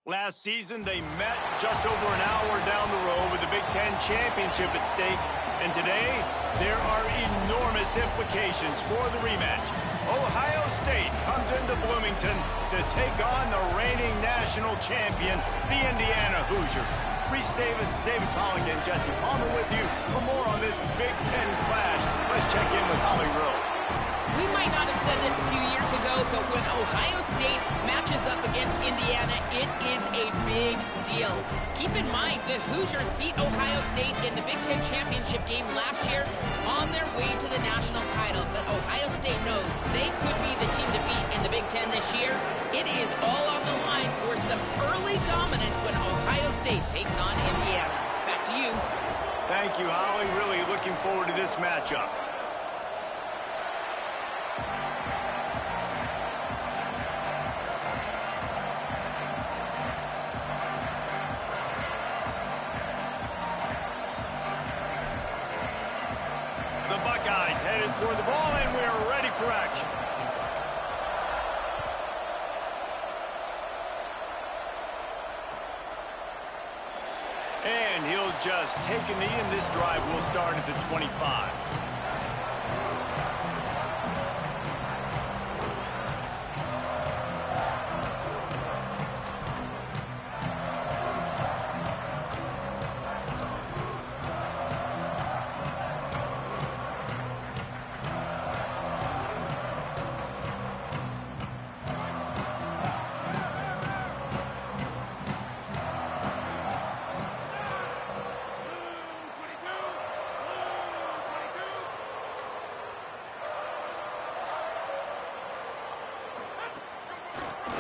Last season, they met just over an hour down the road with the Big Ten championship at stake. And today, there are enormous implications for the rematch. Ohio State comes into Bloomington to take on the reigning national champion, the Indiana Hoosiers. Reese Davis, David Pollock, and Jesse Palmer with you for more on this Big Ten clash. Let's check in with Holly Rowe. We might not have said this a few years ago, but when Ohio State matches up against Indiana, it is a big deal. Keep in mind, the Hoosiers beat Ohio State in the Big Ten championship game last year on their way to the national title. But Ohio State knows they could be the team to beat in the Big Ten this year. It is all on the line for some early dominance when Ohio State takes on Indiana. Back to you. Thank you, Holly. Really looking forward to this matchup. The Buckeyes headed toward the ball, and we are ready for action. And he'll just take a knee, and this drive will start at the 25.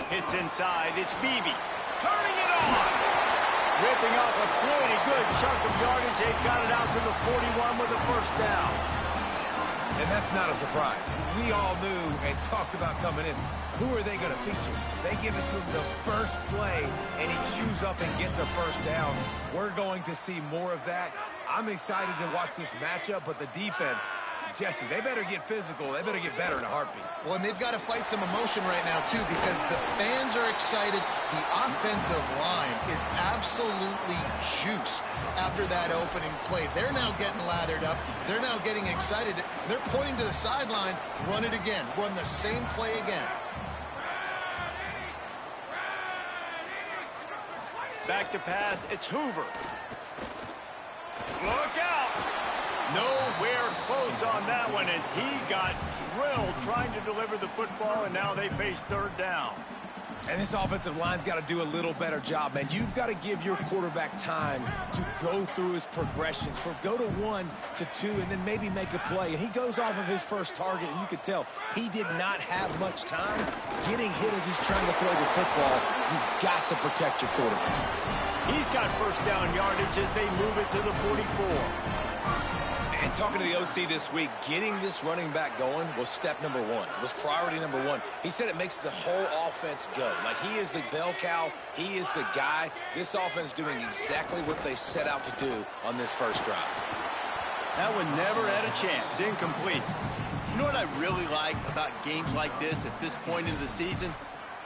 Hits inside, it's Beebe, turning it on! Ripping off a pretty good chunk of yardage. They've got it out to the 41 with a first down. And that's not a surprise. We all knew and talked about coming in. Who are they going to feature? They give it to him the first play, and he chews up and gets a first down. We're going to see more of that. I'm excited to watch this matchup, but the defense, Jesse, they better get physical. They better get better in a heartbeat. Well, and they've got to fight some emotion right now, too, because the fans are excited. The offensive line is absolutely juiced after that opening play. They're now getting lathered up. They're now getting excited. They're pointing to the sideline. Run it again. Run the same play again. Back to pass, it's Hoover. Look out! Nowhere close on that one as he got drilled trying to deliver the football, and now they face third down. And this offensive line's got to do a little better job, man. You've got to give your quarterback time to go through his progressions from go to 1 to 2 and then maybe make a play. And he goes off of his first target, and you could tell he did not have much time getting hit as he's trying to throw the football. You've got to protect your quarterback. He's got first down yardage as they move it to the 44. And talking to the OC this week, getting this running back going was step number one. It was priority number one. He said it makes the whole offense go. Like, he is the bell cow. He is the guy. This offense doing exactly what they set out to do on this first drive. That one never had a chance. Incomplete. You know what I really like about games like this at this point in the season?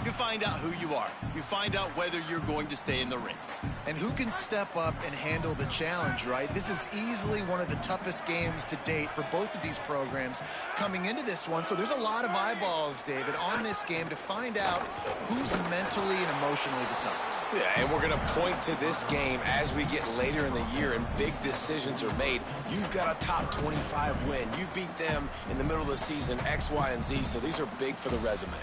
You find out who you are. You find out whether you're going to stay in the race. And who can step up and handle the challenge, right? This is easily one of the toughest games to date for both of these programs coming into this one. So there's a lot of eyeballs, David, on this game to find out who's mentally and emotionally the toughest. Yeah, and we're going to point to this game as we get later in the year and big decisions are made. You've got a top 25 win. You beat them in the middle of the season, X, Y, and Z. So these are big for the resume.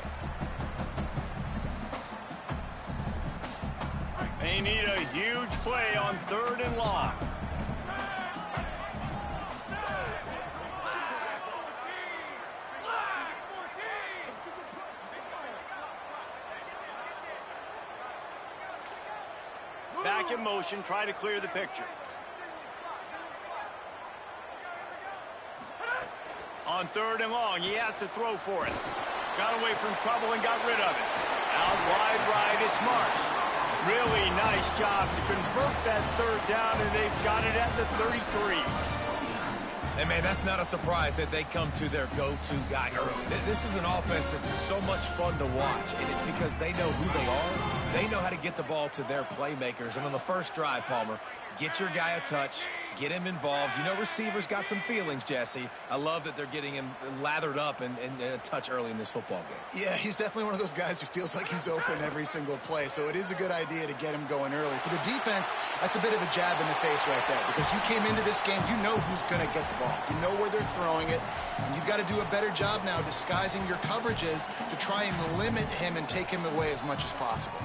They need a huge play on third and long. Back in motion, try to clear the picture. On third and long, he has to throw for it. Got away from trouble and got rid of it. Out wide right, it's Marsh. Really nice job to convert that third down, and they've got it at the 33. And, man, that's not a surprise that they come to their go-to guy early. This is an offense that's so much fun to watch, and it's because they know who they are. They know how to get the ball to their playmakers. And on the first drive, Palmer, get your guy a touch, get him involved. You know receivers got some feelings, Jesse. I love that they're getting him lathered up and a touch early in this football game. Yeah, he's definitely one of those guys who feels like he's open every single play, so it is a good idea to get him going early. For the defense, that's a bit of a jab in the face right there, because you came into this game, you know who's going to get the ball. You know where they're throwing it, and you've got to do a better job now disguising your coverages to try and limit him and take him away as much as possible.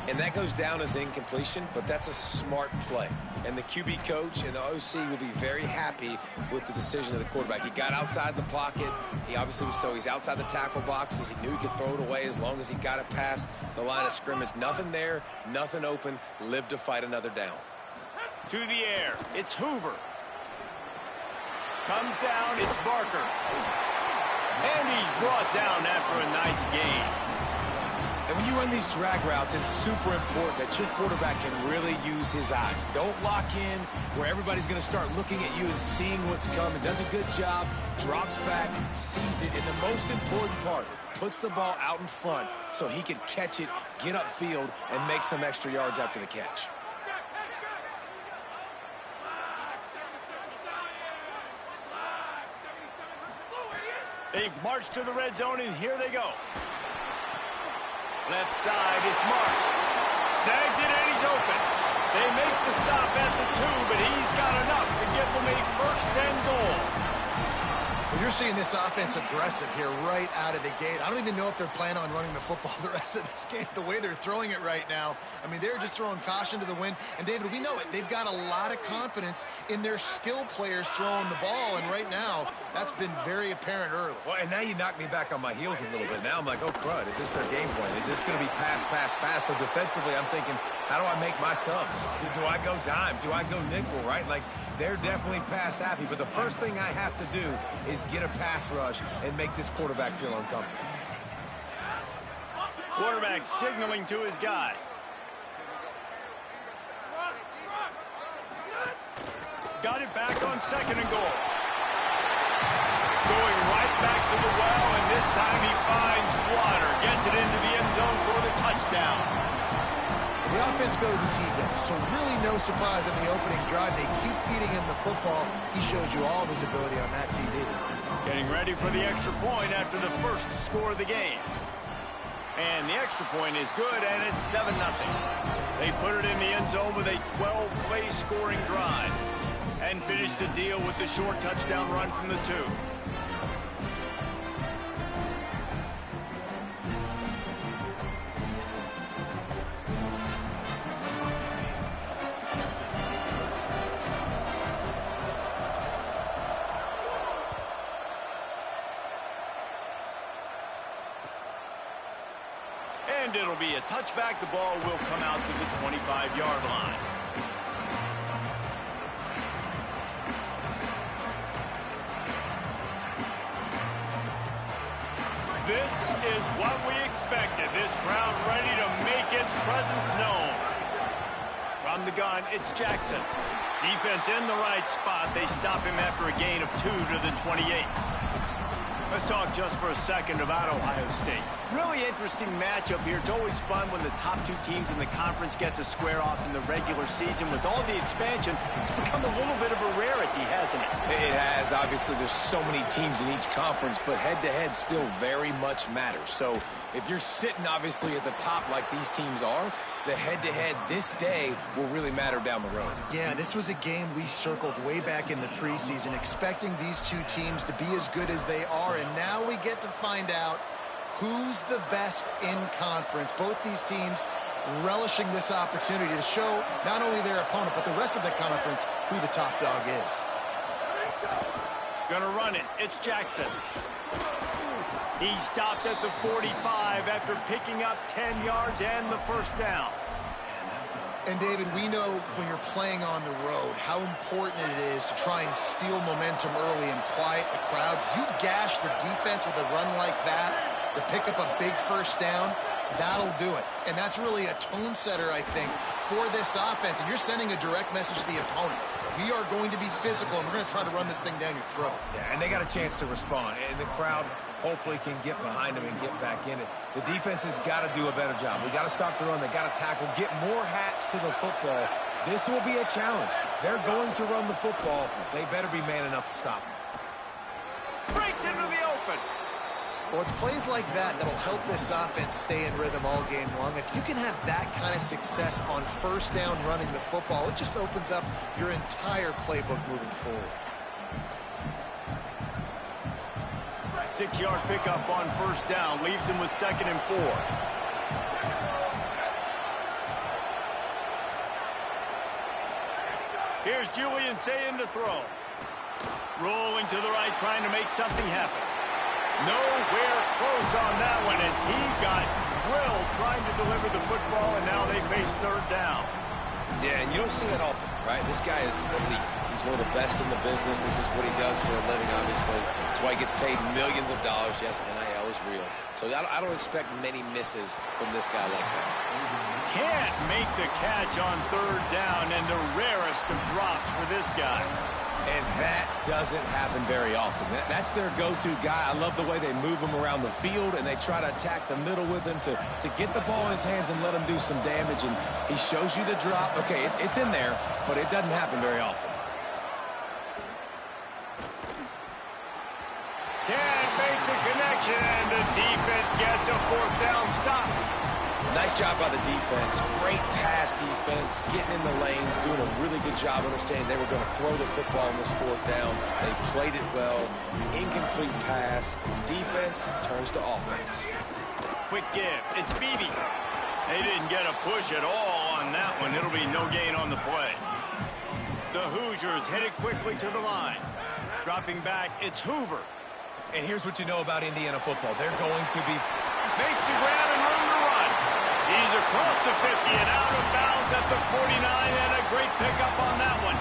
And that goes down as incompletion, but that's a smart play. And the QB coach and the OC will be very happy with the decision of the quarterback. He got outside the pocket. He obviously was he's outside the tackle boxes. He knew he could throw it away as long as he got it past the line of scrimmage. Nothing there, nothing open. Live to fight another down. To the air, it's Hoover. Comes down, it's Barker. And he's brought down after a nice gain. And when you run these drag routes, it's super important that your quarterback can really use his eyes. Don't lock in where everybody's going to start looking at you and seeing what's coming. Does a good job, drops back, sees it. And the most important part, puts the ball out in front so he can catch it, get upfield, and make some extra yards after the catch. They march to the red zone, and here they go. Left side, it's Marsh. Snags it, and he's open. They make the stop at the 2, but he's got enough to give them a first and goal. Well, you're seeing this offense aggressive here right out of the gate. I don't even know if they're planning on running the football the rest of this game, the way they're throwing it right now. I mean, they're just throwing caution to the wind. And, David, we know it. They've got a lot of confidence in their skill players throwing the ball, and right now that's been very apparent early. Well, and now you knock me back on my heels a little bit. Now I'm like, oh, crud, is this their game plan? Is this going to be pass, pass, pass? So defensively, I'm thinking, how do I make my subs? Do I go dime? Do I go nickel, right? Like, they're definitely pass happy, but the first thing I have to do is get a pass rush and make this quarterback feel uncomfortable. Quarterback signaling to his guy. Got it back on second and goal. Going right back to the well, and this time he finds water. Gets it into the end zone for the touchdown. The offense goes as he goes, so really no surprise in the opening drive. They keep feeding him the football. He showed you all of his ability on that TV. Getting ready for the extra point after the first score of the game. And the extra point is good, and it's 7-0. They put it in the end zone with a 12-play scoring drive and finish the deal with the short touchdown run from the 2. And it'll be a touchback. The ball will come out to the 25-yard line. This is what we expected. This crowd ready to make its presence known. From the gun, it's Jackson. Defense in the right spot. They stop him after a gain of 2 to the 28. Let's talk just for a second about Ohio State. Really interesting matchup here. It's always fun when the top 2 teams in the conference get to square off in the regular season. With all the expansion, it's become a little bit of a rarity, hasn't it? It has. Obviously, there's so many teams in each conference, but head-to-head still very much matters. So if you're sitting, obviously, at the top like these teams are, the head-to-head this day will really matter down the road. Yeah, this was a game we circled way back in the preseason, expecting these 2 teams to be as good as they are, and now we get to find out who's the best in conference. Both these teams relishing this opportunity to show not only their opponent, but the rest of the conference who the top dog is. Gonna run it. It's Jackson. He stopped at the 45 after picking up 10 yards and the first down. And, David, we know when you're playing on the road how important it is to try and steal momentum early and quiet the crowd. You gash the defense with a run like that to pick up a big first down, that'll do it. And that's really a tone setter, I think, for this offense. And you're sending a direct message to the opponent. We are going to be physical, and we're going to try to run this thing down your throat. Yeah, and they got a chance to respond, and the crowd hopefully can get behind them and get back in it. The defense has got to do a better job. We got to stop the run. They got to tackle, get more hats to the football. This will be a challenge. They're going to run the football. They better be man enough to stop them. Breaks into the open. Well, it's plays like that that'll help this offense stay in rhythm all game long. If you can have that kind of success on first down running the football, it just opens up your entire playbook moving forward. 6-yard pickup on first down. Leaves him with 2nd and 4. Here's Julian saying to throw. Rolling to the right, trying to make something happen. Nowhere close on that one as he got drilled trying to deliver the football, and now they face 3rd down. Yeah, and you don't see that often, right? This guy is elite. He's one of the best in the business. This is what he does for a living, obviously. That's why he gets paid millions of dollars. Yes, NIL is real. So I don't expect many misses from this guy like that. Can't make the catch on 3rd down, and the rarest of drops for this guy. And that doesn't happen very often. That's their go-to guy. I love the way they move him around the field, and they try to attack the middle with him to get the ball in his hands and let him do some damage. And he shows you the drop. Okay, it's in there, but it doesn't happen very often. Can't make the connection, and the defense gets a 4th down stop. Nice job by the defense. Great pass defense, getting in the lanes, doing a really good job understanding they were going to throw the football on this 4th down. They played it well. Incomplete pass. Defense turns to offense. Quick give. It's Beebe. They didn't get a push at all on that one. It'll be no gain on the play. The Hoosiers headed quickly to the line. Dropping back, it's Hoover. And here's what you know about Indiana football. They're going to be... Makes the grab and room to run. He's across the 50 and out of bounds at the 49, and a great pickup on that one.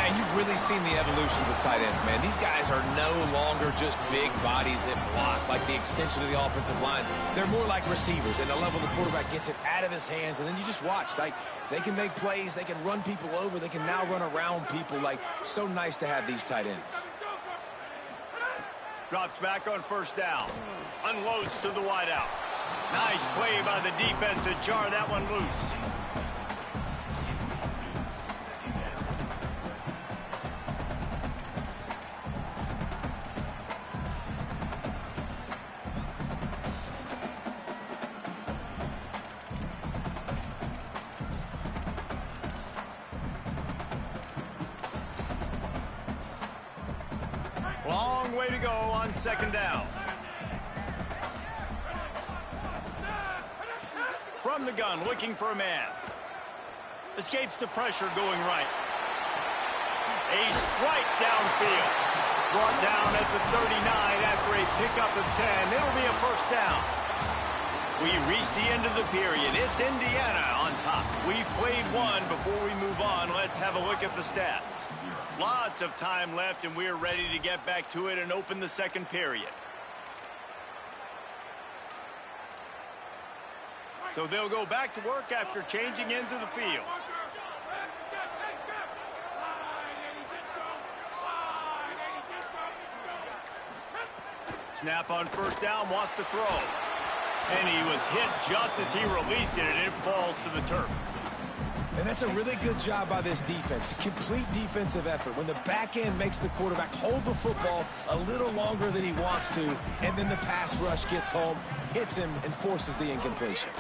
And you've really seen the evolutions of tight ends, man. These guys are no longer just big bodies that block like the extension of the offensive line. They're more like receivers, and the level the quarterback gets it out of his hands, and then you just watch. Like, they can make plays, they can run people over, they can now run around people. Like, so nice to have these tight ends. Drops back on first down. Unloads to the wideout. Nice play by the defense to jar that one loose. Long way to go on 2nd down. From the gun, looking for a man. Escapes the pressure going right. A strike downfield. Brought down at the 39 after a pickup of 10. It'll be a 1st down. We reach the end of the period. It's Indiana on top. We've played one. Before we move on, let's have a look at the stats. Lots of time left, and we're ready to get back to it and open the 2nd period. So they'll go back to work after changing into the field. Snap on first down, wants to throw. And he was hit just as he released it, and it falls to the turf. And that's a really good job by this defense. Complete defensive effort. When the back end makes the quarterback hold the football a little longer than he wants to, and then the pass rush gets home, hits him, and forces the incompletion.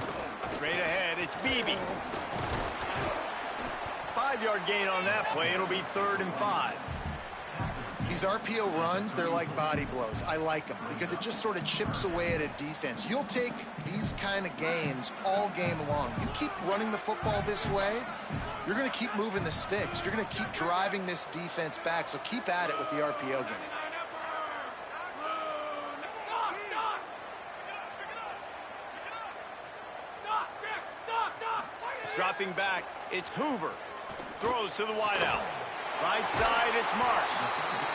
Straight ahead, it's Beebe. 5-yard gain on that play. It'll be 3rd and 5. These RPO runs, they're like body blows. I like them because it just sort of chips away at a defense. You'll take these kind of gains all game long. You keep running the football this way, you're going to keep moving the sticks. You're going to keep driving this defense back, so keep at it with the RPO game. Dropping back, it's Hoover. Throws to the wideout. Right side, it's Marsh.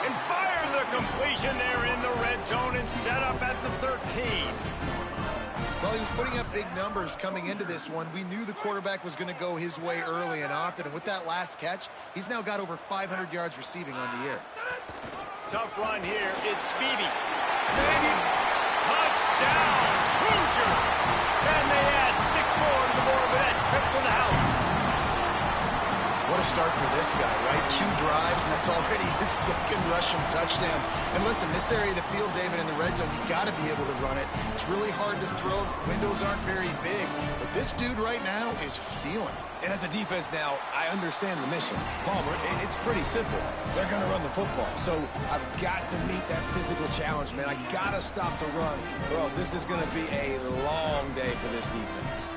And fire the completion there in the red zone and set up at the 13. Well, he was putting up big numbers coming into this one. We knew the quarterback was going to go his way early and often, and with that last catch, he's now got over 500 yards receiving on the year. Tough run here. It's speedy. Maybe. Touchdown, Hoosiers! And they add 6 more to the board with that trip to the house. What a start for this guy, right? 2 drives, and that's already his second rushing touchdown. And listen, this area of the field, David, in the red zone, you got to be able to run it. It's really hard to throw. Windows aren't very big. But this dude right now is feeling it. And as a defense now, I understand the mission. Palmer, it's pretty simple. They're going to run the football. So I've got to meet that physical challenge, man. I got to stop the run, or else this is going to be a long day for this defense.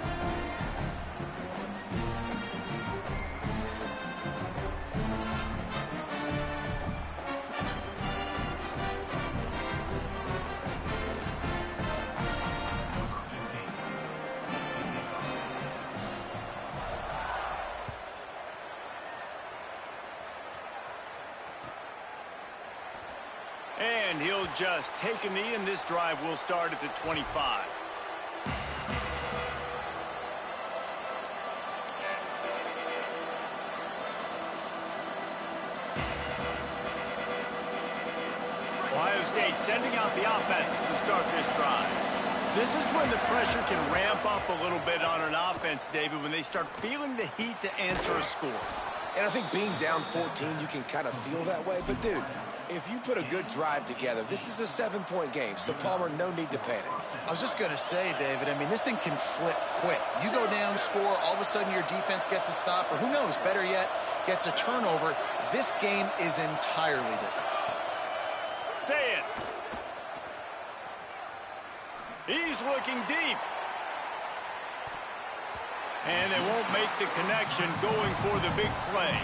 And he'll just take a knee, and this drive will start at the 25. Ohio State sending out the offense to start this drive. This is when the pressure can ramp up a little bit on an offense, David, when they start feeling the heat to answer a score. And I think being down 14, you can kind of feel that way. But, dude, if you put a good drive together, this is a 7-point game. So, Palmer, no need to panic. I was just going to say, David, I mean, this thing can flip quick. You go down, score, all of a sudden your defense gets a stop, or who knows, better yet, gets a turnover. This game is entirely different. Say it. He's looking deep. And they won't make the connection going for the big play.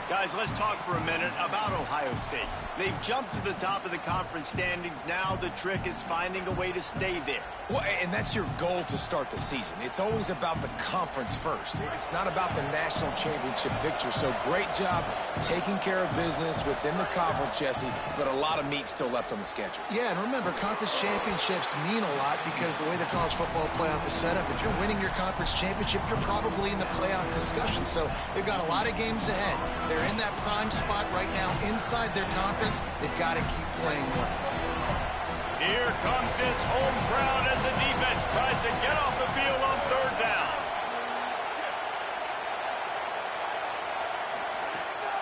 Guys, let's talk for a minute about Ohio State. They've jumped to the top of the conference standings. Now the trick is finding a way to stay there. Well, and that's your goal to start the season. It's always about the conference first. It's not about the national championship picture. So great job taking care of business within the conference, Jesse, but a lot of meat still left on the schedule. Yeah, and remember, conference championships mean a lot because the way the college football playoff is set up, if you're winning your conference championship, you're probably in the playoff discussion. So they've got a lot of games ahead. They're in that prime spot right now inside their conference. They've got to keep playing well. Here comes this home crowd as the defense tries to get off the field on 3rd down.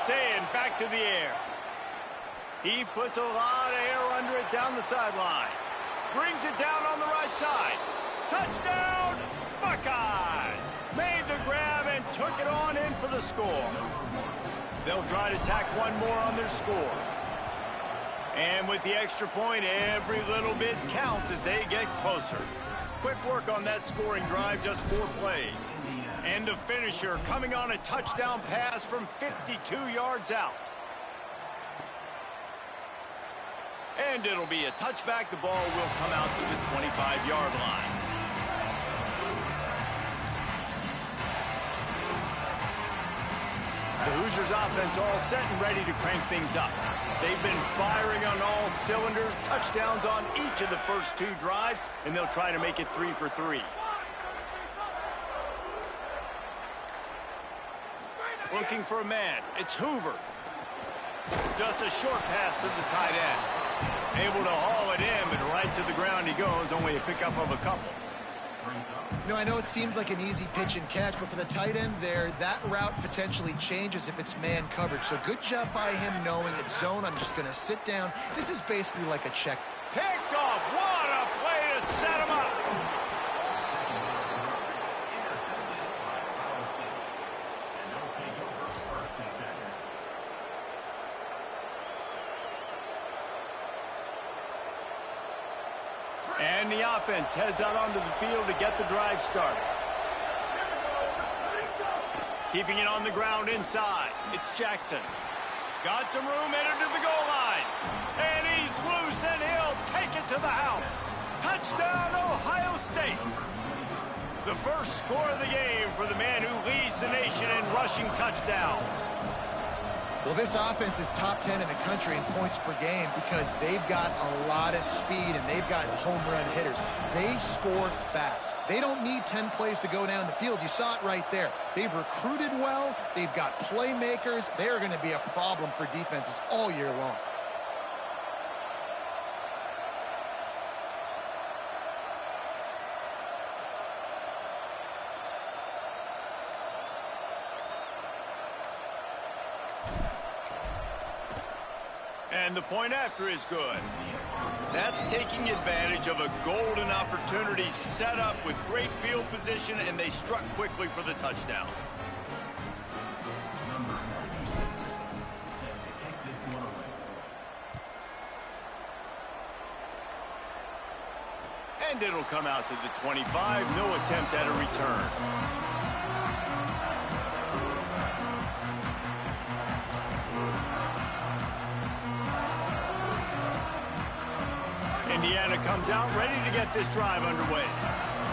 Saying back to the air. He puts a lot of air under it down the sideline. Brings it down on the right side. Touchdown, Buckeye! Made the grab and took it on in for the score. They'll try to tack one more on their score. And with the extra point, every little bit counts as they get closer. Quick work on that scoring drive, just 4 plays. And the finisher coming on a touchdown pass from 52 yards out. And it'll be a touchback. The ball will come out to the 25-yard line. The Hoosiers offense all set and ready to crank things up. They've been firing on all cylinders, touchdowns on each of the first 2 drives, and they'll try to make it 3 for 3. Looking for a man. It's Hoover. Just a short pass to the tight end. Able to haul it in, but right to the ground he goes, only a pickup of a couple. You know, I know it seems like an easy pitch and catch, but for the tight end there, that route potentially changes if it's man coverage. So good job by him knowing it's zone. I'm just going to sit down. This is basically like a check. Picked off. What a play to set him up. And the offense heads out onto the field to get the drive started. Keeping it on the ground inside. It's Jackson. Got some room, entered to the goal line. And he's loose, and he'll take it to the house. Touchdown, Ohio State. The first score of the game for the man who leads the nation in rushing touchdowns. Well, this offense is top 10 in the country in points per game because they've got a lot of speed and they've got home run hitters. They score fast. They don't need 10 plays to go down the field. You saw it right there. They've recruited well. They've got playmakers. They are going to be a problem for defenses all year long. And the point after is good. That's taking advantage of a golden opportunity set up with great field position, and they struck quickly for the touchdown. And it'll come out to the 25. No attempt at a return. Indiana comes out ready to get this drive underway.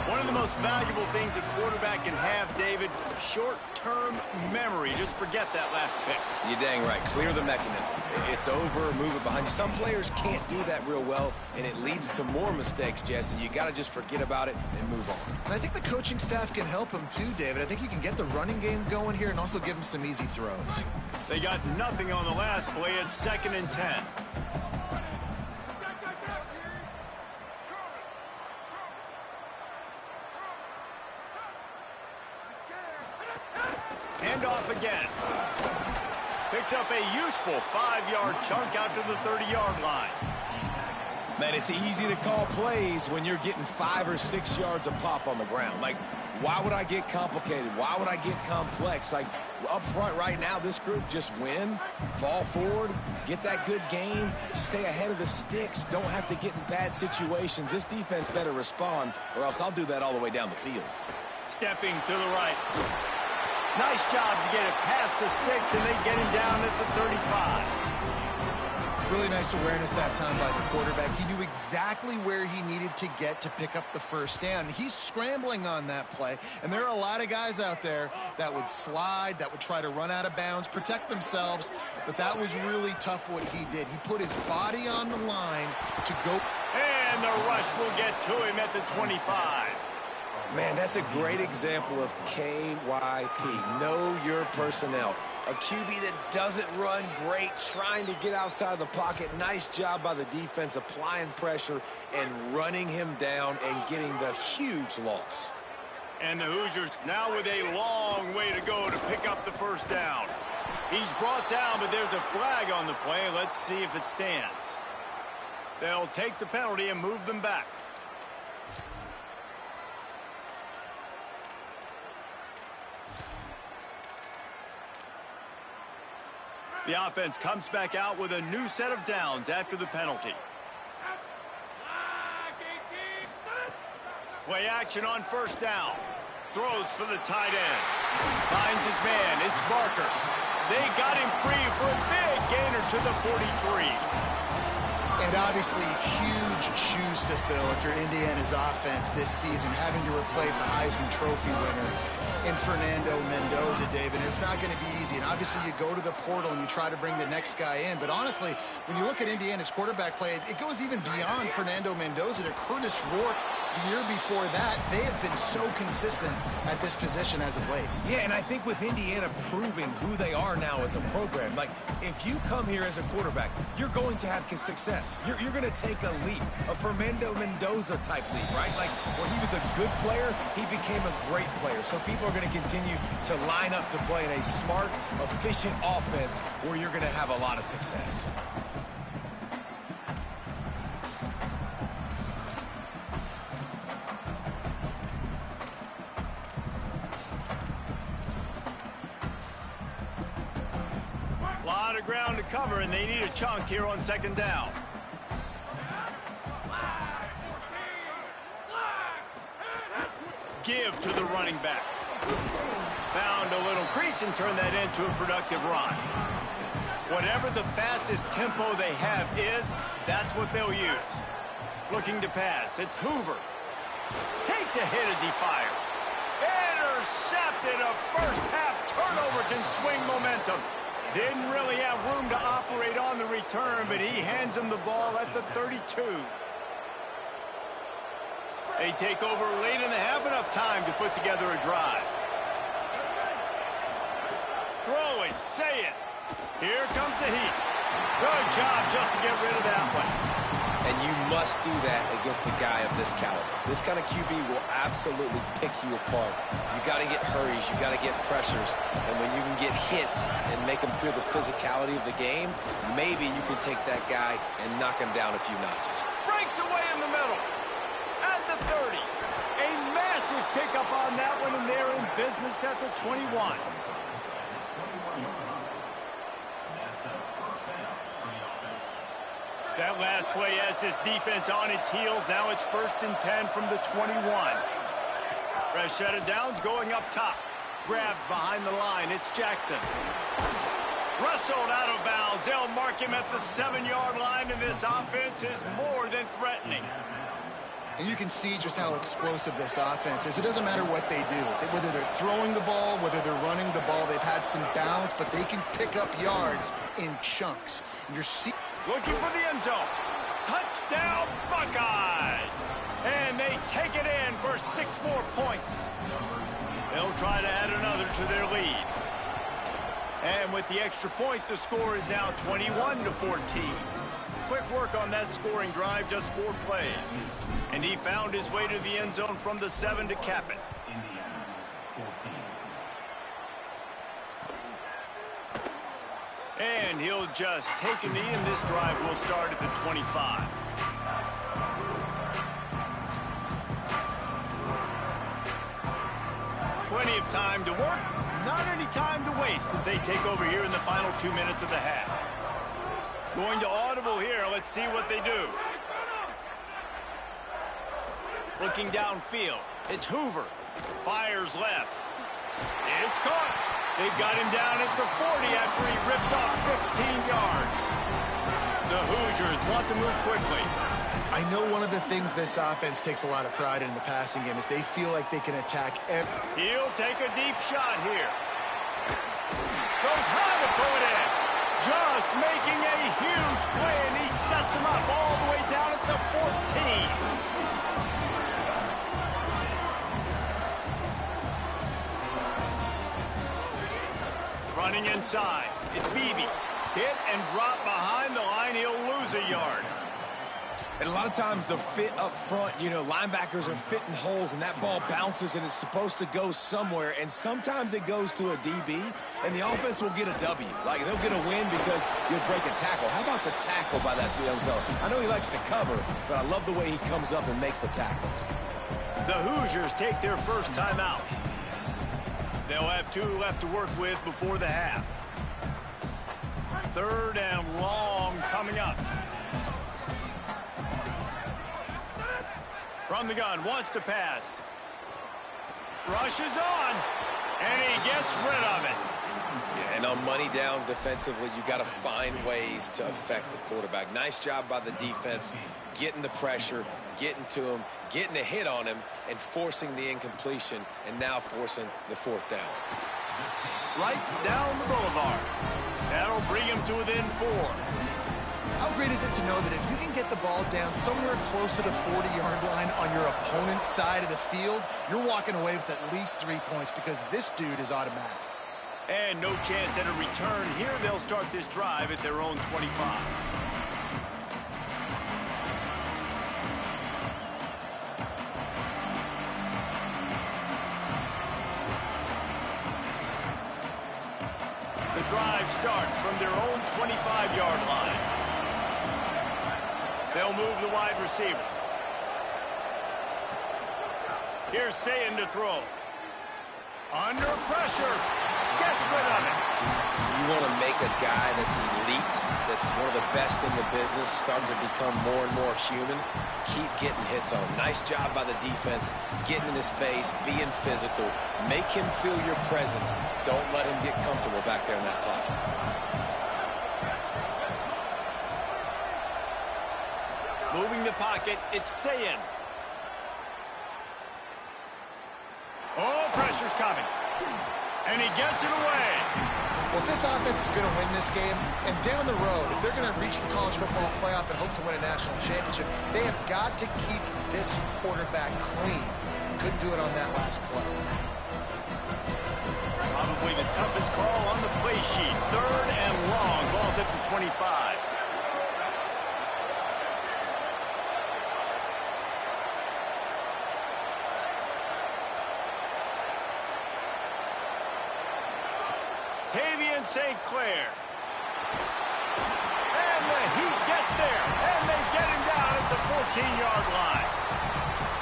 One of the most valuable things a quarterback can have, David, short-term memory. Just forget that last pick. You're dang right. Clear the mechanism. It's over, move it behind you. Some players can't do that real well, and it leads to more mistakes, Jesse. You got to just forget about it and move on. And I think the coaching staff can help him too, David. I think you can get the running game going here and also give him some easy throws. They got nothing on the last play. It's 2nd and 10. Off again. Picks up a useful 5-yard chunk out to the 30-yard line. Man, it's easy to call plays when you're getting 5 or 6 yards of pop on the ground. Like, why would I get complicated? Why would I get complex? Like, up front right now, this group just win, fall forward, get that good game, stay ahead of the sticks, don't have to get in bad situations. This defense better respond, or else I'll do that all the way down the field. Stepping to the right. Nice job to get it past the sticks, and they get him down at the 35. Really nice awareness that time by the quarterback. He knew exactly where he needed to get to pick up the first down. He's scrambling on that play, and there are a lot of guys out there that would slide, that would try to run out of bounds, protect themselves, but that was really tough what he did. He put his body on the line to go. And the rush will get to him at the 25. Man, that's a great example of KYP. Know your personnel. A QB that doesn't run great, trying to get outside the pocket. Nice job by the defense applying pressure and running him down and getting the huge loss. And the Hoosiers now with a long way to go to pick up the first down. He's brought down, but there's a flag on the play. Let's see if it stands. They'll take the penalty and move them back. The offense comes back out with a new set of downs after the penalty. Play action on first down. Throws for the tight end. Finds his man. It's Barker. They got him free for a big gainer to the 43. And obviously huge shoes to fill if you're Indiana's offense this season, having to replace a Heisman Trophy winner in Fernando Mendoza, David. It's not going to be easy. And obviously you go to the portal and you try to bring the next guy in. But honestly, when you look at Indiana's quarterback play, it goes even beyond Fernando Mendoza to Curtis Rourke the year before that. They have been so consistent at this position as of late. Yeah, and I think with Indiana proving who they are now as a program, like if you come here as a quarterback, you're going to have success. You're going to take a leap, a Fernando Mendoza type leap, right? Like where he was a good player, he became a great player. So people are going to continue to line up to play in a smart, efficient offense where you're going to have a lot of success. A lot of ground to cover, and they need a chunk here on second down. Give to the running back. Found a little crease and turned that into a productive run. Whatever the fastest tempo they have is, that's what they'll use. Looking to pass, it's Hoover. Takes a hit as he fires. Intercepted. A first half turnover can swing momentum. Didn't really have room to operate on the return, but he hands him the ball at the 32. They take over late in the half, enough time to put together a drive. Throwing, say it. Here comes the heat. Good job just to get rid of that one. And you must do that against a guy of this caliber. This kind of QB will absolutely pick you apart. You got to get hurries. You got to get pressures. And when you can get hits and make him feel the physicality of the game, maybe you can take that guy and knock him down a few notches. Breaks away in the middle. At the 30. A massive pickup on that one, and they're in business at the 21. That last play has this defense on its heels. Now it's 1st and 10 from the 21. Fresh set of downs going up top. Grabbed behind the line. It's Jackson. Wrestled out of bounds. They'll mark him at the 7-yard line, and this offense is more than threatening. And you can see just how explosive this offense is. It doesn't matter what they do. Whether they're throwing the ball, whether they're running the ball, they've had some balance, but they can pick up yards in chunks. And you're seeing... Looking for the end zone. Touchdown, Buckeyes! And they take it in for 6 more points. They'll try to add another to their lead. And with the extra point, the score is now 21-14. Quick work on that scoring drive, just 4 plays. And he found his way to the end zone from the 7 to cap it. And he'll just take a knee, and this drive will start at the 25. Plenty of time to work, not any time to waste as they take over here in the final 2 minutes of the half. Going to audible here. Let's see what they do. Looking downfield. It's Hoover. Fires left. It's caught. They've got him down at the 40 after he ripped off 15 yards. The Hoosiers want to move quickly. I know one of the things this offense takes a lot of pride in the passing game is they feel like they can attack every... He'll take a deep shot here. Goes high to pull it in. Just making a huge play, and he sets him up all the way down at the 14. Running inside. It's Beebe. Hit and drop behind the line. He'll lose a yard. And a lot of times the fit up front, you know, linebackers are fitting holes, and that ball bounces, and it's supposed to go somewhere. And sometimes it goes to a DB, and the offense will get a W. Like, they'll get a win because you'll break a tackle. How about the tackle by that young fella? I know he likes to cover, but I love the way he comes up and makes the tackle. The Hoosiers take their first time out. They'll have 2 left to work with before the half. 3rd and long coming up. From the gun, wants to pass. Rushes on, and he gets rid of it. Yeah, and on money down defensively, you got to find ways to affect the quarterback. Nice job by the defense, getting the pressure, getting to him, getting a hit on him, and forcing the incompletion, and now forcing the 4th down. Right down the boulevard. That'll bring him to within 4. How great is it to know that if you can get the ball down somewhere close to the 40-yard line on your opponent's side of the field, you're walking away with at least 3 points because this dude is automatic. And no chance at a return here. They'll start this drive at their own 25. The drive starts from their own 25-yard line. They'll move the wide receiver. Here's Sayin to throw. Under pressure. Gets rid of it. You want to make a guy that's elite, that's one of the best in the business, start to become more and more human. Keep getting hits on him. Nice job by the defense, getting in his face, being physical. Make him feel your presence. Don't let him get comfortable back there in that pocket. Moving the pocket, it's Sayin. Oh, pressure's coming. And he gets it away. Well, if this offense is going to win this game, and down the road, if they're going to reach the college football playoff and hope to win a national championship, they have got to keep this quarterback clean. Couldn't do it on that last play. Probably the toughest call on the play sheet. 3rd and long. Ball's at the 25. St. Clair. And the Heat gets there. And they get him down at the 14-yard line.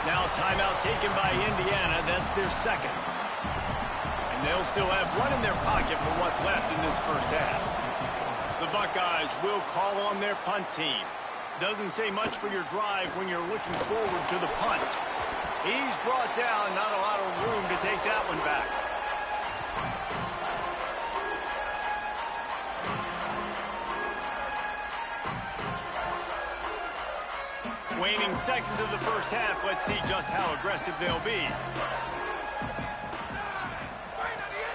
Now timeout taken by Indiana. That's their second. And they'll still have one in their pocket for what's left in this first half. The Buckeyes will call on their punt team. Doesn't say much for your drive when you're looking forward to the punt. He's brought down. Not a lot of room to take that one back. Waning seconds of the first half. Let's see just how aggressive they'll be.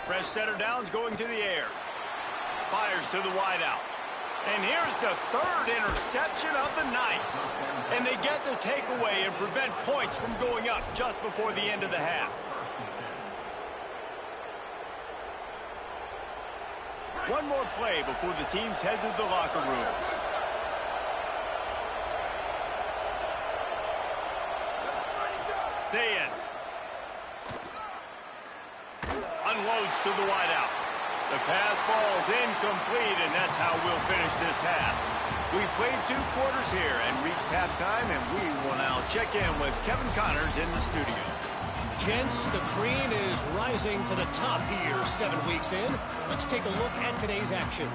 Fresh center downs going to the air. Fires to the wideout. And here's the 3rd interception of the night. And they get the takeaway and prevent points from going up just before the end of the half. One more play before the teams head to the locker rooms. Zayn unloads to the wideout. The pass falls incomplete, and that's how we'll finish this half. We've played 2 quarters here and reached halftime, and we will now check in with Kevin Connors in the studio. Gents, the cream is rising to the top here 7 weeks in. Let's take a look at today's action.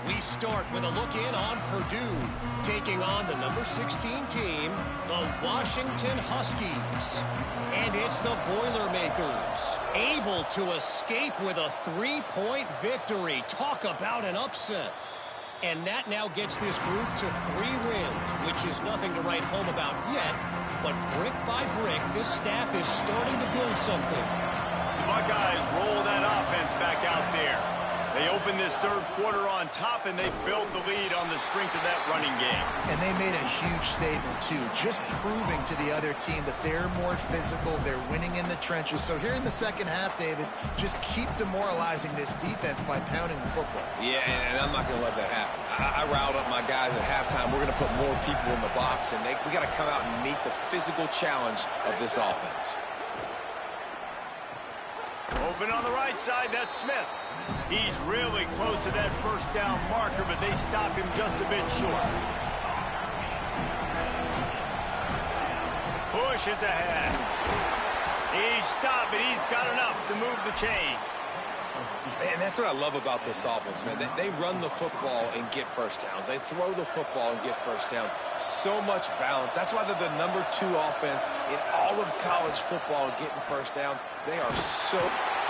We start with a look in on Purdue, taking on the number 16 team, the Washington Huskies. And it's the Boilermakers, able to escape with a 3-point victory. Talk about an upset. And that now gets this group to 3 wins, which is nothing to write home about yet. But brick by brick, this staff is starting to build something. The Buckeyes roll that offense back out there. They open this 3rd quarter on top, and they build the lead on the strength of that running game. And they made a huge statement, too, just proving to the other team that they're more physical, they're winning in the trenches. So here in the second half, David, just keep demoralizing this defense by pounding the football. Yeah, and I'm not going to let that happen. I riled up my guys at halftime. We're going to put more people in the box, and we got to come out and meet the physical challenge of this offense. Open on the right side, that's Smith. He's really close to that first down marker, but they stop him just a bit short. Push is ahead. He's stopped, but he's got enough to move the chain. And that's what I love about this offense, man. They run the football and get first downs. They throw the football and get first downs. So much balance. That's why they're the number 2 offense in all of college football getting first downs. They are so...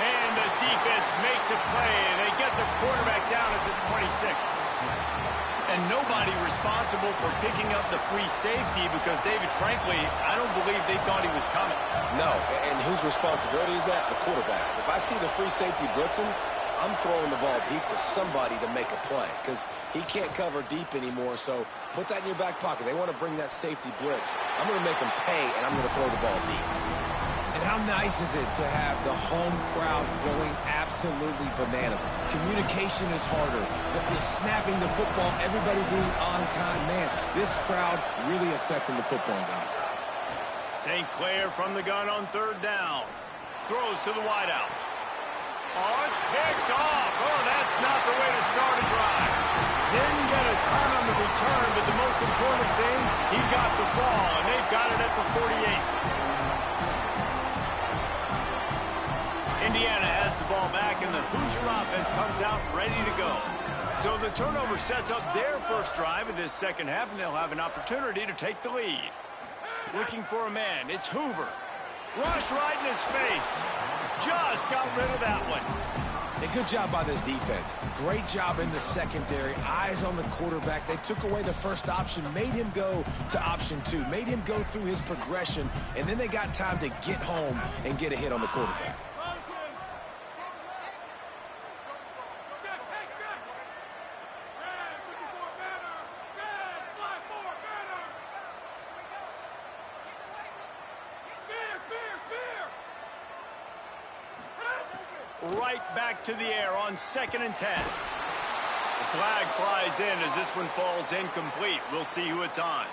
And the defense makes a play, and they get the quarterback down at the 26. And nobody responsible for picking up the free safety because, David, frankly, I don't believe they thought he was coming. No, and whose responsibility is that? The quarterback. If I see the free safety blitzing, I'm throwing the ball deep to somebody to make a play because he can't cover deep anymore, so put that in your back pocket. They want to bring that safety blitz. I'm going to make them pay, and I'm going to throw the ball deep. And how nice is it to have the home crowd going absolutely bananas? Communication is harder, but the snapping the football, everybody being on time, man, this crowd really affecting the football game. St. Clair from the gun on 3rd down. Throws to the wideout. Oh, it's picked off. Oh, that's not the way to start a drive. Didn't get a ton on the return, but the most important thing, he got the ball, and they've got it at the 48. Indiana has the ball back, and the Hoosier offense comes out ready to go. So the turnover sets up their first drive of this second half, and they'll have an opportunity to take the lead. Looking for a man. It's Hoover. Rush right in his face. Just got rid of that one. A good job by this defense. Great job in the secondary. Eyes on the quarterback. They took away the first option, made him go to option 2, made him go through his progression, and then they got time to get home and get a hit on the quarterback. right back to the air on 2nd and 10. The flag flies in as this one falls incomplete. We'll see who it's on.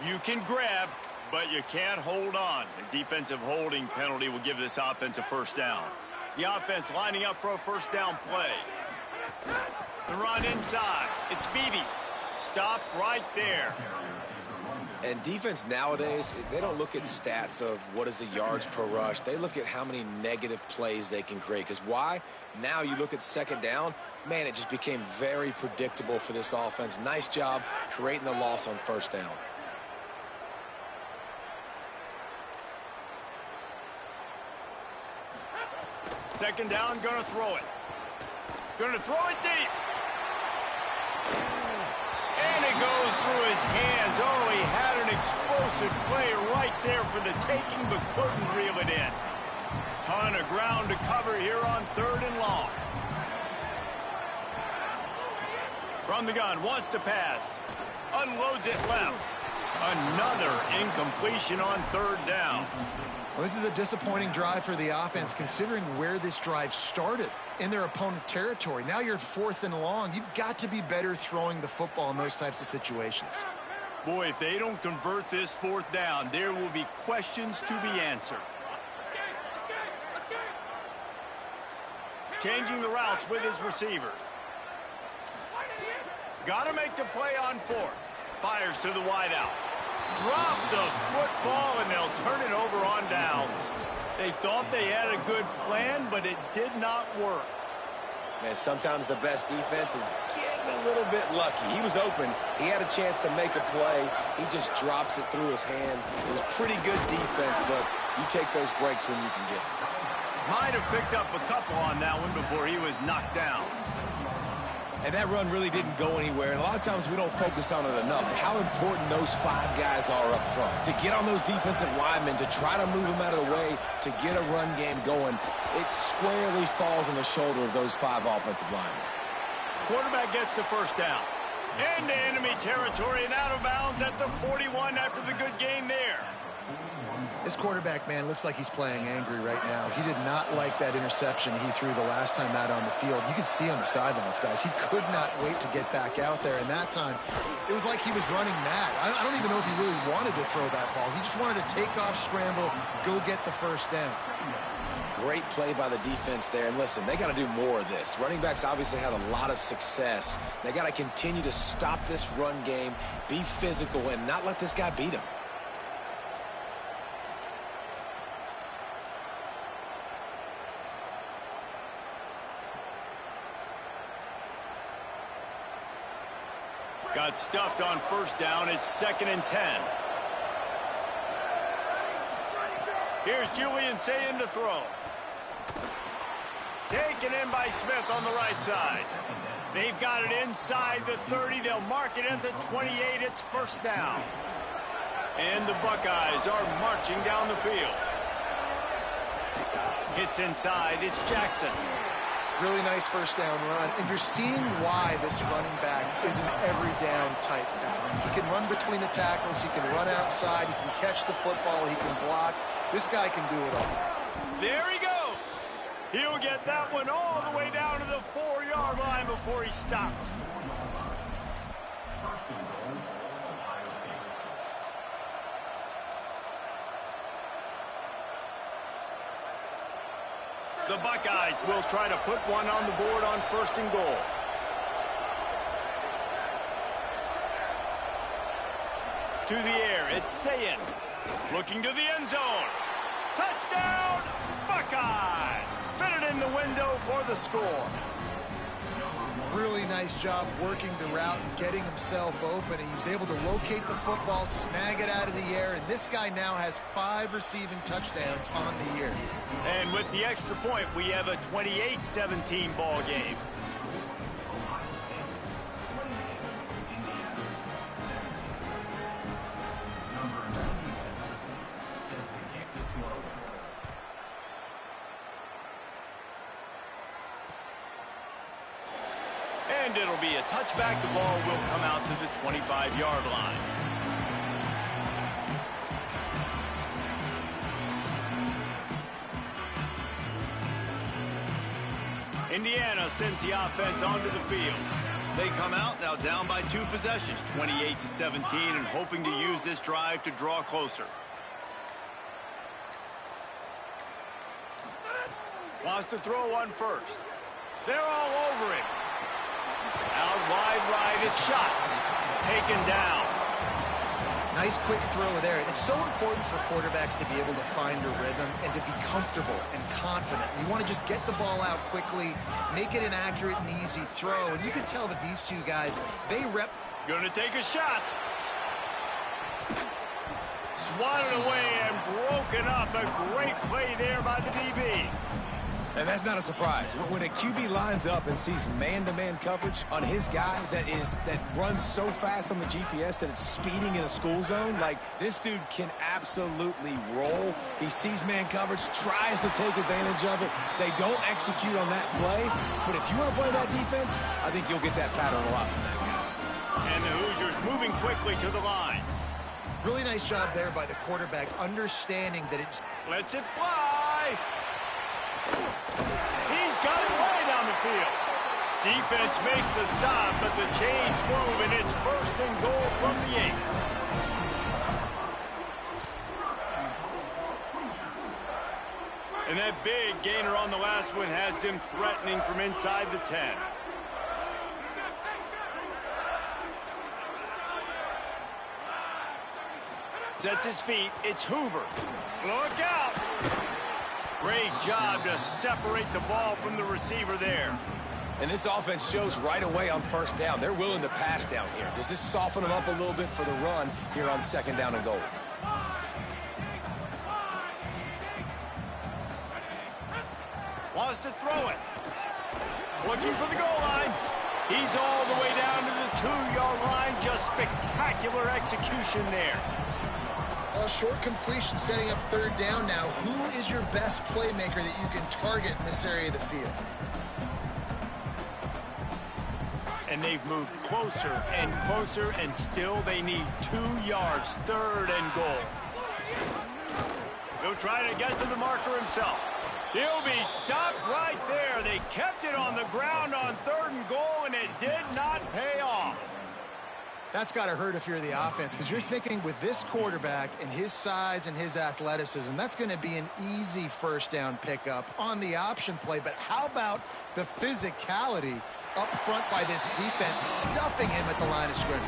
You can grab, but you can't hold on. A defensive holding penalty will give this offense a first down. The offense lining up for a first down play. The run inside. It's Beebe. Stopped right there. And defense nowadays, they don't look at stats of what is the yards per rush. They look at how many negative plays they can create. Because why? Now you look at 2nd down, man, it just became very predictable for this offense. Nice job creating the loss on 1st down. Second down, gonna throw it. Gonna throw it deep. And it goes through his hands. Oh, he had an explosive play right there for the taking, but couldn't reel it in. Ton of ground to cover here on 3rd and long. From the gun, wants to pass. Unloads it left. Another incompletion on 3rd down. Well, this is a disappointing drive for the offense, considering where this drive started in their opponent territory. Now you're at 4th and long. You've got to be better throwing the football in those types of situations. Boy, if they don't convert this 4th down, there will be questions to be answered. Changing the routes with his receivers. Got to make the play on 4th. Fires to the wideout. Drop the football, and they'll turn it over on downs. They thought they had a good plan, but it did not work. Man, sometimes the best defense is getting a little bit lucky. He was open. He had a chance to make a play. He just drops it through his hand. It was pretty good defense, but you take those breaks when you can get them. Might have picked up a couple on that one before he was knocked down. And that run really didn't go anywhere. And a lot of times we don't focus on it enough. How important those 5 guys are up front. To get on those defensive linemen, to try to move them out of the way, to get a run game going, it squarely falls on the shoulder of those 5 offensive linemen. Quarterback gets the first down. Into enemy territory and out of bounds at the 41 after the good game there. This quarterback, man, looks like he's playing angry right now. He did not like that interception he threw the last time out on the field. You could see on the sidelines, guys. He could not wait to get back out there. And that time, it was like he was running mad. I don't even know if he really wanted to throw that ball. He just wanted to take off, scramble, go get the first down. Great play by the defense there. And listen, they got to do more of this. Running backs obviously had a lot of success. They got to continue to stop this run game, be physical, and not let this guy beat them. Got stuffed on first down. It's 2nd and 10. Here's Julian Sayin to throw. Taken in by Smith on the right side. They've got it inside the 30. They'll mark it at the 28. It's first down. And the Buckeyes are marching down the field. Hits inside. It's Jackson. Really nice first down run, and you're seeing why this running back is an every down type back. He can run between the tackles, he can run outside, he can catch the football, he can block. This guy can do it all. There he goes. He'll get that one all the way down to the 4-yard line before he stops. The Buckeyes will try to put one on the board on 1st and goal. To the air, it's Sayin. Looking to the end zone. Touchdown, Buckeye! Fitted in the window for the score. Really nice job working the route and getting himself open. He was able to locate the football, snag it out of the air, and this guy now has 5 receiving touchdowns on the year. And with the extra point, we have a 28-17 ball game. And it'll be a touchback. The ball will come out to the 25-yard line. Indiana sends the offense onto the field. They come out now down by 2 possessions, 28-17, and hoping to use this drive to draw closer. Wants to throw one first. They're all over him. Out wide right, it's shot. Taken down. Nice quick throw there. It's so important for quarterbacks to be able to find a rhythm and to be comfortable and confident. You want to just get the ball out quickly, make it an accurate and easy throw. And you can tell that these two guys, they rep. Gonna take a shot. Swatted away and broken up. A great play there by the DB. And that's not a surprise. When a QB lines up and sees man-to-man coverage on his guy that runs so fast on the GPS that it's speeding in a school zone, like this dude can absolutely roll. He sees man coverage, tries to take advantage of it. They don't execute on that play. But if you want to play that defense, I think you'll get that pattern a lot from that guy. And the Hoosiers moving quickly to the line. Really nice job there by the quarterback, understanding that it's... Lets it fly. He's got it way down the field. Defense makes a stop, but the chains move, and it's 1st and goal from the 8. And that big gainer on the last one has them threatening from inside the 10. Sets his feet. It's Hoover. Look out. Great job to separate the ball from the receiver there. And this offense shows right away on 1st down. They're willing to pass down here. Does this soften them up a little bit for the run here on 2nd down and goal? Wants to throw it. Looking for the goal line. He's all the way down to the 2-yard line. Just spectacular execution there. A short completion setting up 3rd down now. Who is your best playmaker that you can target in this area of the field? And they've moved closer and closer, and still they need 2 yards. 3rd and goal. He'll try to get to the marker himself. He'll be stopped right there. They kept it on the ground on 3rd and goal, and it did not pay off. That's got to hurt if you're the offense, because you're thinking with this quarterback and his size and his athleticism, that's going to be an easy 1st down pickup on the option play. But how about the physicality up front by this defense, stuffing him at the line of scrimmage?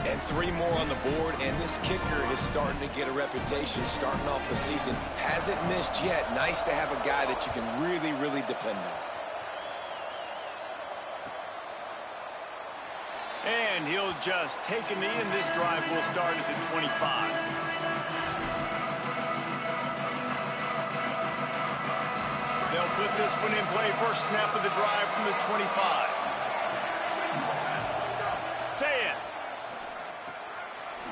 And 3 more on the board, and this kicker is starting to get a reputation starting off the season. Hasn't missed yet. Nice to have a guy that you can really, really depend on. And he'll just take a knee, and this drive will start at the 25. They'll put this one in play. First snap of the drive from the 25. Say it.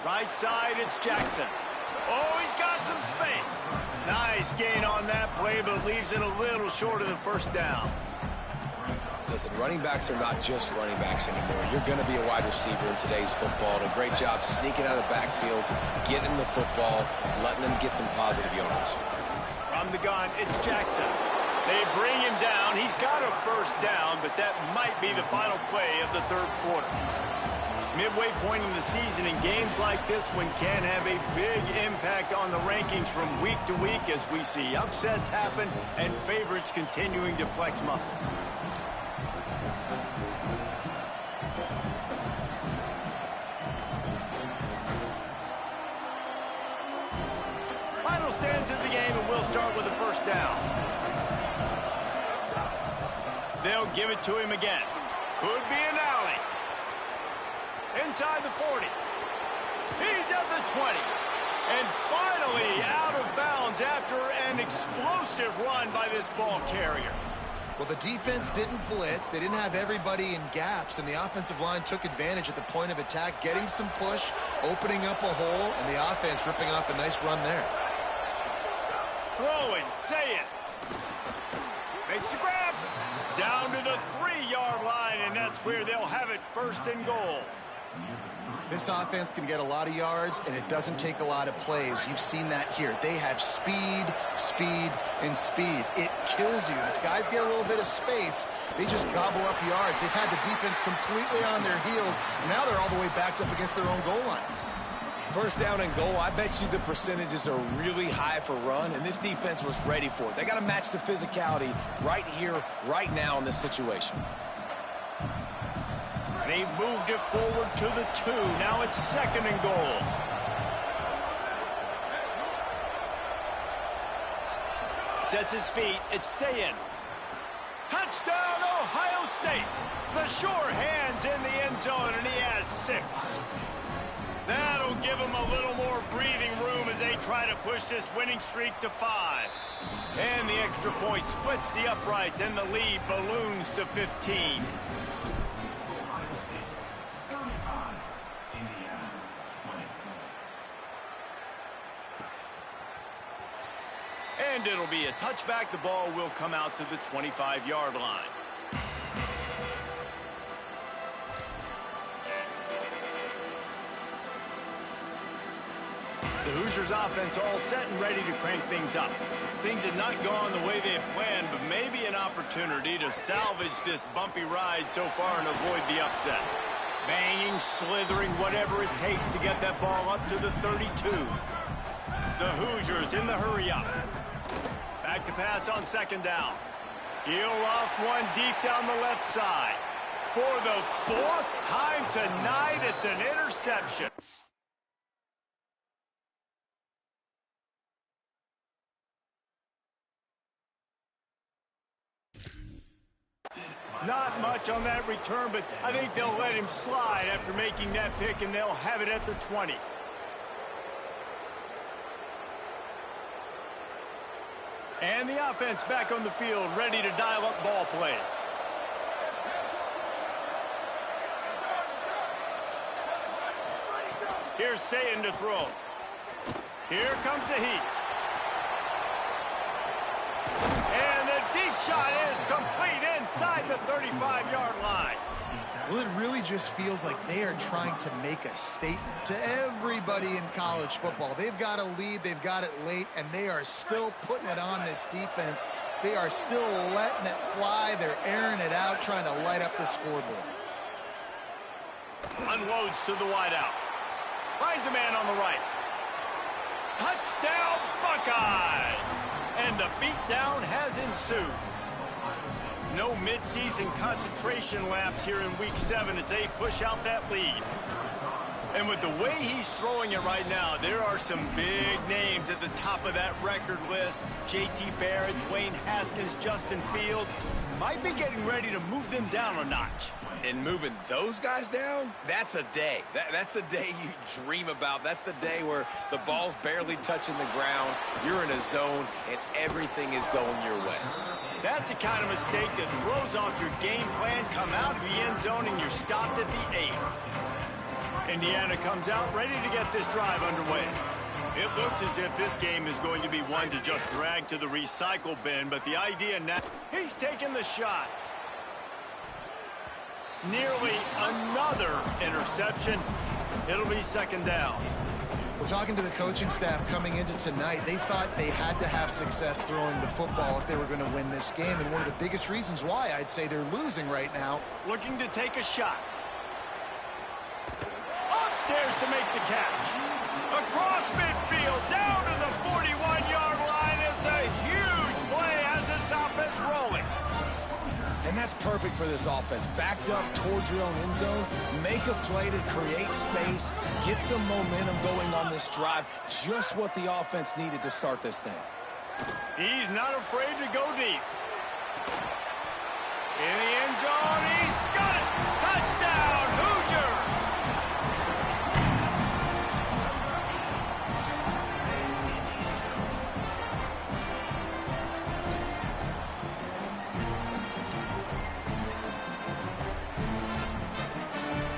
Right side, it's Jackson. Oh, he's got some space. Nice gain on that play, but leaves it a little short of the 1st down. Listen, running backs are not just running backs anymore. You're going to be a wide receiver in today's football. And a great job sneaking out of the backfield, getting the football, letting them get some positive yards. From the gun, it's Jackson. They bring him down. He's got a 1st down, but that might be the final play of the 3rd quarter. Midway point in the season, and games like this one can have a big impact on the rankings from week to week as we see upsets happen and favorites continuing to flex muscle. Final stands of the game, and we'll start with the 1st down. They'll give it to him again. Could be an alley. Inside the 40. He's at the 20. And finally out of bounds after an explosive run by this ball carrier. Well, the defense didn't blitz. They didn't have everybody in gaps, and the offensive line took advantage at the point of attack, getting some push, opening up a hole, and the offense ripping off a nice run there. Throwing, say it. Makes the grab. Down to the 3-yard line, and that's where they'll have it 1st and goal. This offense can get a lot of yards, and it doesn't take a lot of plays. You've seen that here. They have speed, speed, and speed. It kills you. If guys get a little bit of space, they just gobble up yards. They've had the defense completely on their heels. Now they're all the way backed up against their own goal line. First down and goal, I bet you the percentages are really high for run, and this defense was ready for it. They got to match the physicality right here, right now in this situation. They've moved it forward to the 2. Now it's second and goal. Sets his feet. It's Sayin. Touchdown, Ohio State. The sure hands in the end zone, and he has 6. That'll give him a little more breathing room as they try to push this winning streak to 5. And the extra point splits the uprights, and the lead balloons to 15. And it'll be a touchback. The ball will come out to the 25-yard line. The Hoosiers offense all set and ready to crank things up. Things had not gone the way they had planned, but maybe an opportunity to salvage this bumpy ride so far and avoid the upset. Banging, slithering, whatever it takes to get that ball up to the 32. The Hoosiers in the hurry-up. Back to pass on second down. He'll loft one deep down the left side. For the 4th time tonight, it's an interception. Not much on that return, but I think they'll let him slide after making that pick, and they'll have it at the 20. And the offense back on the field, ready to dial up ball plays. Here's Sayin to throw. Here comes the heat. And the deep shot is complete inside the 35-yard line. Well, it really just feels like they are trying to make a statement to everybody in college football. They've got a lead, they've got it late, and they are still putting it on this defense. They are still letting it fly. They're airing it out, trying to light up the scoreboard. Unloads to the wideout. Finds a man on the right. Touchdown, Buckeyes! And the beatdown has ensued. No midseason concentration laps here in Week 7 as they push out that lead. And with the way he's throwing it right now, there are some big names at the top of that record list. J.T. Barrett, Dwayne Haskins, Justin Fields might be getting ready to move them down a notch. And moving those guys down, that's a day. That's the day you dream about. That's the day where the ball's barely touching the ground, you're in a zone, and everything is going your way. That's the kind of mistake that throws off your game plan. Come out of the end zone, and you're stopped at the 8. Indiana comes out ready to get this drive underway. It looks as if this game is going to be one to just drag to the recycle bin, but the idea now, he's taking the shot. Nearly another interception. It'll be second down. Well, talking to the coaching staff coming into tonight, they thought they had to have success throwing the football if they were going to win this game. And one of the biggest reasons why I'd say they're losing right now. Looking to take a shot. Upstairs to make the catch. Across midfield, down to the 41-yard line is the huge play as this offense rolling. And that's perfect for this offense. Backed up towards your own end zone, make a play to create space, get some momentum going on this drive. Just what the offense needed to start this thing. He's not afraid to go deep. In the end zone, he's got it! Touchdown, Hoosiers!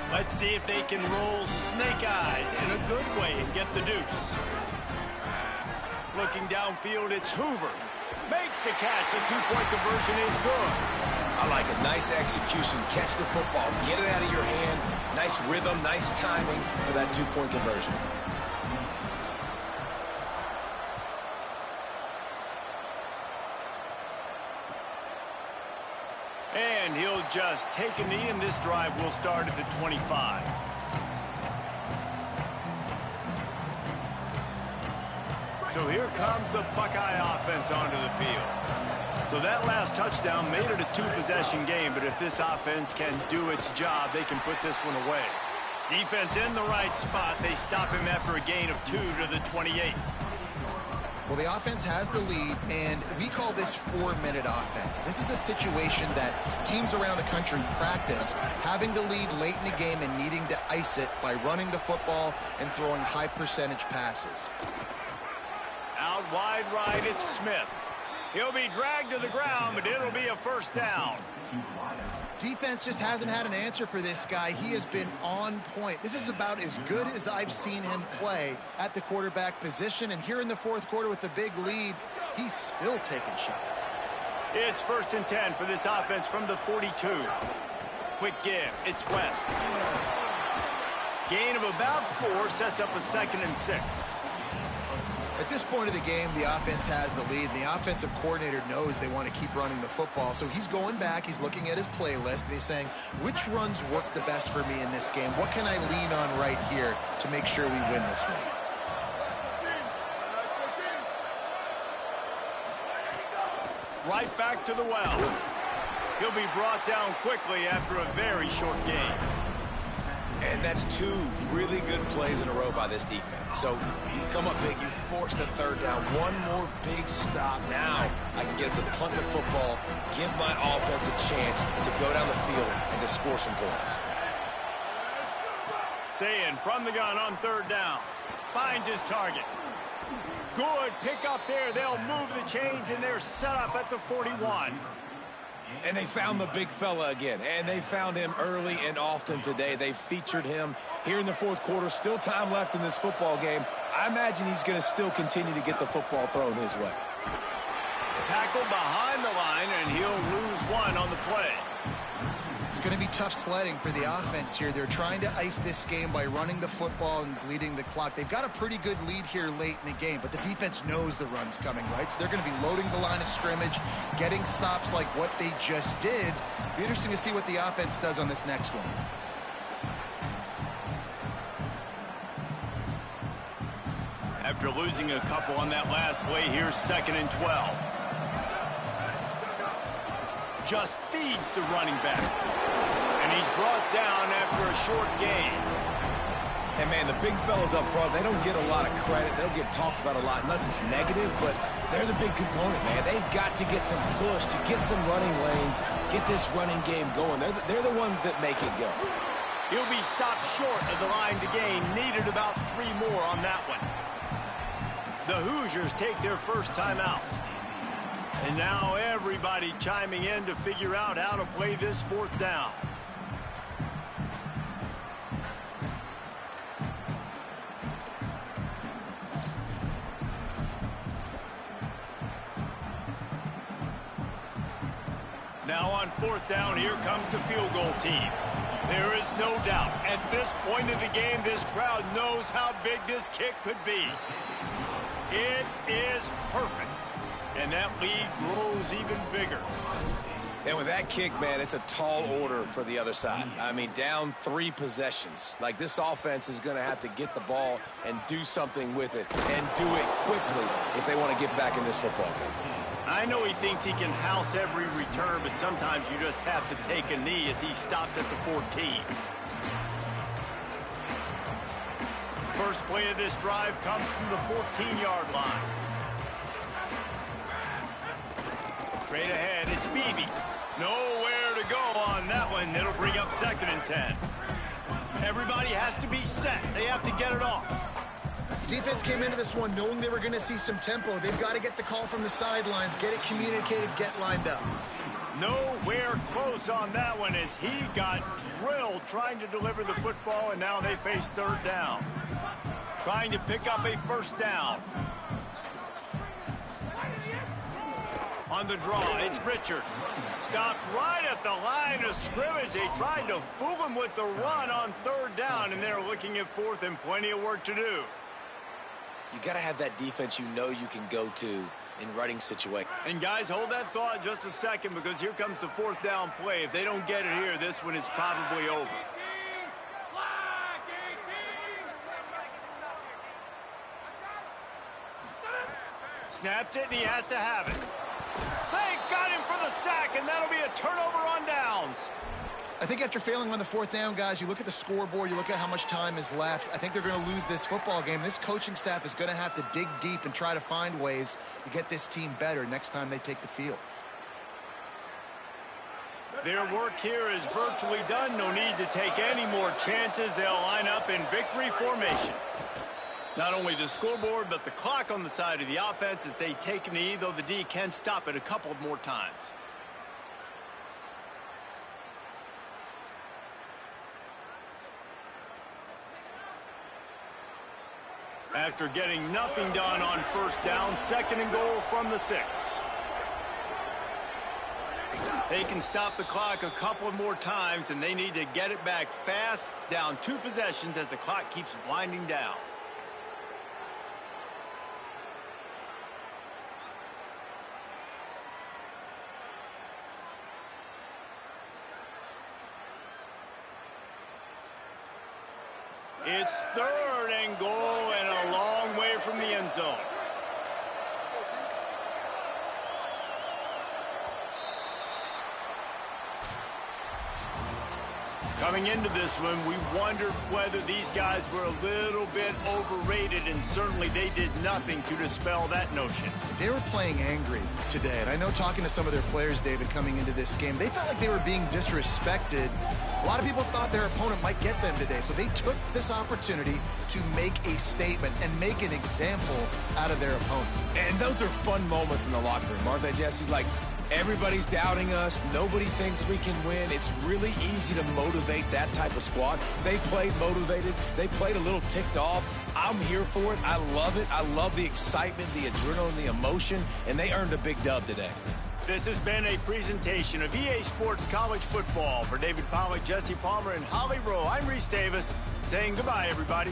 Let's see if they can roll snake eyes in a good way and get the deuce. Looking downfield, it's Hoover. Makes the catch. A two-point conversion is good. I like it. Nice execution. Catch the football. Get it out of your hand. Nice rhythm, nice timing for that two-point conversion. And he'll just take a knee, and this drive will start at the 25. So here comes the Buckeye offense onto the field. So that last touchdown made it a two-possession game, but if this offense can do its job, they can put this one away. Defense in the right spot. They stop him after a gain of 2 to the 28. Well, the offense has the lead, and we call this 4-minute offense. This is a situation that teams around the country practice, having the lead late in the game and needing to ice it by running the football and throwing high-percentage passes. Out wide right, it's Smith. He'll be dragged to the ground, but it'll be a first down. Defense just hasn't had an answer for this guy. He has been on point. This is about as good as I've seen him play at the quarterback position. And here in the fourth quarter with a big lead, he's still taking shots. It's 1st and 10 for this offense from the 42. Quick give. It's West. Gain of about 4 sets up a 2nd and 6. At this point of the game, the offense has the lead. The offensive coordinator knows they want to keep running the football. So he's going back, he's looking at his playlist, and he's saying, which runs work the best for me in this game? What can I lean on right here to make sure we win this one? Right back to the well. He'll be brought down quickly after a very short game. And that's 2 really good plays in a row by this defense. So you've come up big, you've forced a 3rd down. One more big stop. Now I can get them to punt the football, give my offense a chance to go down the field and to score some points. Saying from the gun on 3rd down. Finds his target. Good pick up there. They'll move the chains, and they're set up at the 41. And they found the big fella again, and they found him early and often today. They featured him here in the fourth quarter. Still time left in this football game. I imagine he's going to still continue to get the football thrown his way. Tackled behind the line, and he'll lose 1 on the play. It's going to be tough sledding for the offense here. They're trying to ice this game by running the football and bleeding the clock. They've got a pretty good lead here late in the game, but the defense knows the run's coming, right? So they're going to be loading the line of scrimmage, getting stops like what they just did. Be interesting to see what the offense does on this next one. After losing a couple on that last play, here's 2nd and 12. Just feeds the running back. And he's brought down after a short gain. And, man, the big fellas up front, they don't get a lot of credit. They don't get talked about a lot unless it's negative, but they're the big component, man. They've got to get some push, to get some running lanes, get this running game going. They're the ones that make it go. He'll be stopped short of the line to gain. Needed about 3 more on that one. The Hoosiers take their first timeout. And now everybody chiming in to figure out how to play this 4th down. Now on 4th down, here comes the field goal team. There is no doubt, at this point of the game, this crowd knows how big this kick could be. It is perfect. And that lead grows even bigger. And with that kick, man, it's a tall order for the other side. I mean, down 3 possessions. Like, this offense is going to have to get the ball and do something with it, and do it quickly if they want to get back in this football game. I know he thinks he can house every return, but sometimes you just have to take a knee as he stopped at the 14. First play of this drive comes from the 14-yard line. Straight ahead, it's Beebe. Nowhere to go on that one. It'll bring up 2nd and 10. Everybody has to be set. They have to get it off. Defense came into this one knowing they were going to see some tempo. They've got to get the call from the sidelines, get it communicated, get lined up. Nowhere close on that one as he got drilled trying to deliver the football, and now they face 3rd down. Trying to pick up a 1st down. On the draw, it's Richard. Stopped right at the line of scrimmage. They tried to fool him with the run on 3rd down, and they're looking at 4th and plenty of work to do. You got to have that defense you know you can go to in running situations. And guys, hold that thought just a second, because here comes the 4th down play. If they don't get it here, this one is probably over. Snaps it, and he has to have it. They got him for the sack, and that'll be a turnover on downs. I think after failing on the 4th down, guys, you look at the scoreboard, you look at how much time is left. I think they're going to lose this football game. This coaching staff is going to have to dig deep and try to find ways to get this team better next time they take the field. Their work here is virtually done. No need to take any more chances. They'll line up in victory formation. Not only the scoreboard, but the clock on the side of the offense as they take a knee, though the D can stop it a couple more times. After getting nothing done on 1st down, 2nd and goal from the 6. They can stop the clock a couple more times, and they need to get it back fast, down 2 possessions as the clock keeps winding down. It's 3rd and goal, and a long way from the end zone. Coming into this one, we wondered whether these guys were a little bit overrated, and certainly they did nothing to dispel that notion. They were playing angry today, and I know talking to some of their players, David, coming into this game, they felt like they were being disrespected. A lot of people thought their opponent might get them today, so they took this opportunity to make a statement and make an example out of their opponent. And those are fun moments in the locker room, aren't they, Jesse? Like, everybody's doubting us. Nobody thinks we can win. It's really easy to motivate that type of squad. They played motivated. They played a little ticked off. I'm here for it. I love it. I love the excitement, the adrenaline, the emotion, and they earned a big dub today. This has been a presentation of EA Sports College Football. For David Pollack, Jesse Palmer, and Holly Rowe, I'm Reese Davis, saying goodbye, everybody.